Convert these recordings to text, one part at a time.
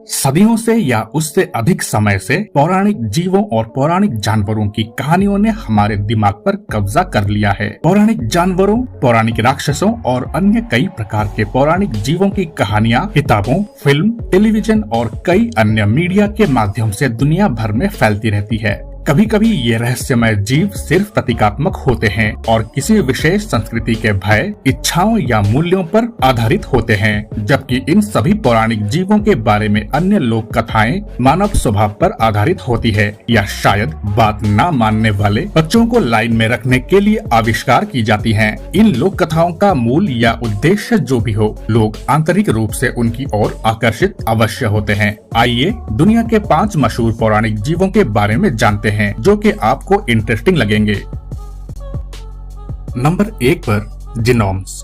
सदियों से या उससे अधिक समय से पौराणिक जीवों और पौराणिक जानवरों की कहानियों ने हमारे दिमाग पर कब्जा कर लिया है। पौराणिक जानवरों, पौराणिक राक्षसों और अन्य कई प्रकार के पौराणिक जीवों की कहानियां किताबों, फिल्म, टेलीविजन और कई अन्य मीडिया के माध्यम से दुनिया भर में फैलती रहती है। कभी कभी ये रहस्यमय जीव सिर्फ प्रतीकात्मक होते हैं और किसी विशेष संस्कृति के भय, इच्छाओं या मूल्यों पर आधारित होते हैं, जबकि इन सभी पौराणिक जीवों के बारे में अन्य लोक कथाएं मानव स्वभाव पर आधारित होती है या शायद बात न मानने वाले बच्चों को लाइन में रखने के लिए आविष्कार की जाती हैं। इन लोक कथाओं का मूल या उद्देश्य जो भी हो, लोग आंतरिक रूप से उनकी ओर आकर्षित अवश्य होते हैं। आइए दुनिया के 5 मशहूर पौराणिक जीवों के बारे में जानते हैं जो कि आपको इंटरेस्टिंग लगेंगे। नंबर 1 पर जीनोम्स।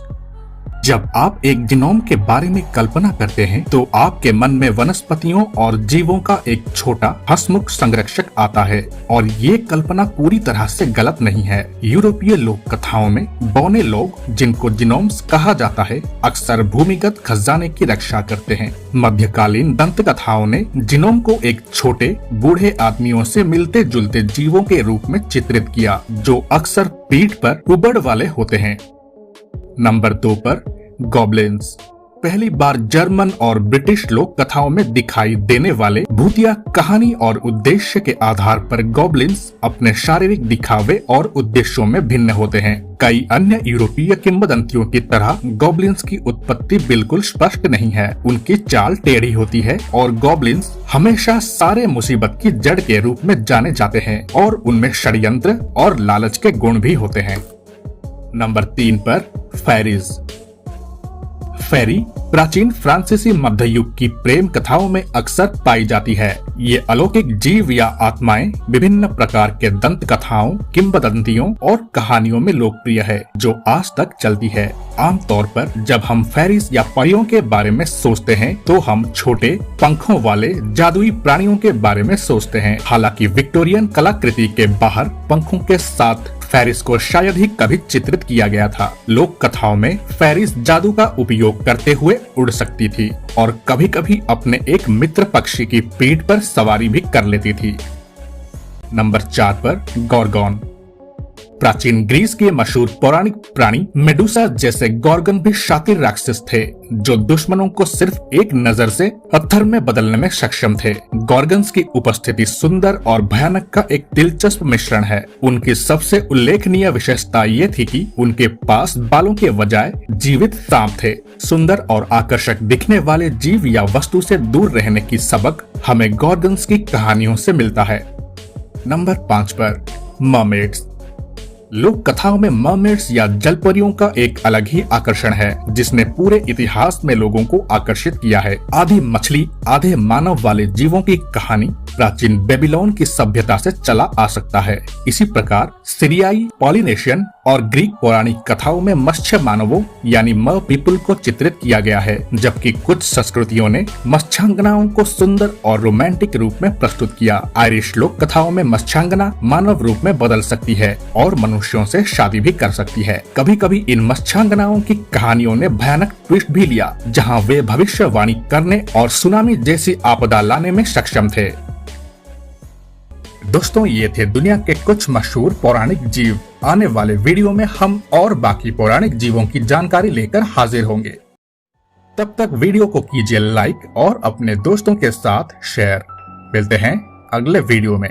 जब आप एक जीनोम के बारे में कल्पना करते हैं तो आपके मन में वनस्पतियों और जीवों का एक छोटा हंसमुख संरक्षक आता है, और ये कल्पना पूरी तरह से गलत नहीं है। यूरोपीय लोक कथाओं में बौने लोग, जिनको जीनोम्स कहा जाता है, अक्सर भूमिगत खजाने की रक्षा करते हैं। मध्यकालीन दंत कथाओं ने जीनोम को एक छोटे बूढ़े आदमियों से मिलते जुलते जीवों के रूप में चित्रित किया, जो अक्सर पीठ पर उबड़ वाले होते हैं। नंबर 2 पर गॉब्लिन्स। पहली बार जर्मन और ब्रिटिश लोक कथाओं में दिखाई देने वाले भूतिया कहानी और उद्देश्य के आधार पर गॉब्लिन्स अपने शारीरिक दिखावे और उद्देश्यों में भिन्न होते हैं। कई अन्य यूरोपीय किंवदंतियों की तरह गॉब्लिन्स की उत्पत्ति बिल्कुल स्पष्ट नहीं है। उनकी चाल टेढ़ी होती है और गॉब्लिन्स हमेशा सारे मुसीबत की जड़ के रूप में जाने जाते हैं, और उनमें षड्यंत्र और लालच के गुण भी होते हैं। नंबर 3 पर फेरीज। फेरी प्राचीन फ्रांसीसी मध्य युग की प्रेम कथाओं में अक्सर पाई जाती है। ये अलौकिक जीव या आत्माएं विभिन्न प्रकार के दंत कथाओं, किंवदंतियों और कहानियों में लोकप्रिय है, जो आज तक चलती है। आमतौर पर जब हम फेरीज या परियों के बारे में सोचते हैं तो हम छोटे पंखों वाले जादुई प्राणियों के बारे में सोचते हैं। हालांकि विक्टोरियन कलाकृति के बाहर पंखों के साथ फेरिस को शायद ही कभी चित्रित किया गया था। लोक कथाओं में फेरिस जादू का उपयोग करते हुए उड़ सकती थी और कभी कभी अपने एक मित्र पक्षी की पीठ पर सवारी भी कर लेती थी। नंबर 4 पर गॉर्गोन। प्राचीन ग्रीस के मशहूर पौराणिक प्राणी मेडुसा जैसे गॉर्गन भी शातिर राक्षस थे, जो दुश्मनों को सिर्फ एक नजर से पत्थर में बदलने में सक्षम थे। गॉर्गन्स की उपस्थिति सुंदर और भयानक का एक दिलचस्प मिश्रण है। उनकी सबसे उल्लेखनीय विशेषता ये थी कि उनके पास बालों के बजाय जीवित सांप थे। सुंदर और आकर्षक दिखने वाले जीव या वस्तु से दूर रहने की सबक हमें गॉर्गन्स की कहानियों से मिलता है। नंबर 5 पर मर्मेड्स। लोक कथाओं में मर्मेड्स या जलपरियों का एक अलग ही आकर्षण है, जिसने पूरे इतिहास में लोगों को आकर्षित किया है। आधी मछली आधे मानव वाले जीवों की कहानी प्राचीन बेबीलोन की सभ्यता से चला आ सकता है। इसी प्रकार सीरियाई, पॉलिनेशियन और ग्रीक पौराणिक कथाओं में मत्स्य मानवों यानी मर पीपल को चित्रित किया गया है, जबकि कुछ संस्कृतियों ने मत्स्यांगनाओं को सुंदर और रोमांटिक रूप में प्रस्तुत किया। आयरिश लोक कथाओं में मत्स्यांगना मानव रूप में बदल सकती है और मनुष्यों से शादी भी कर सकती है। कभी कभी इन मत्स्यांगनाओं की कहानियों ने भयानक ट्विस्ट भी लिया, जहाँ वे भविष्यवाणी करने और सुनामी जैसी आपदा लाने में सक्षम थे। दोस्तों, ये थे दुनिया के कुछ मशहूर पौराणिक जीव। आने वाले वीडियो में हम और बाकी पौराणिक जीवों की जानकारी लेकर हाजिर होंगे। तब तक वीडियो को कीजिए लाइक और अपने दोस्तों के साथ शेयर। मिलते हैं अगले वीडियो में।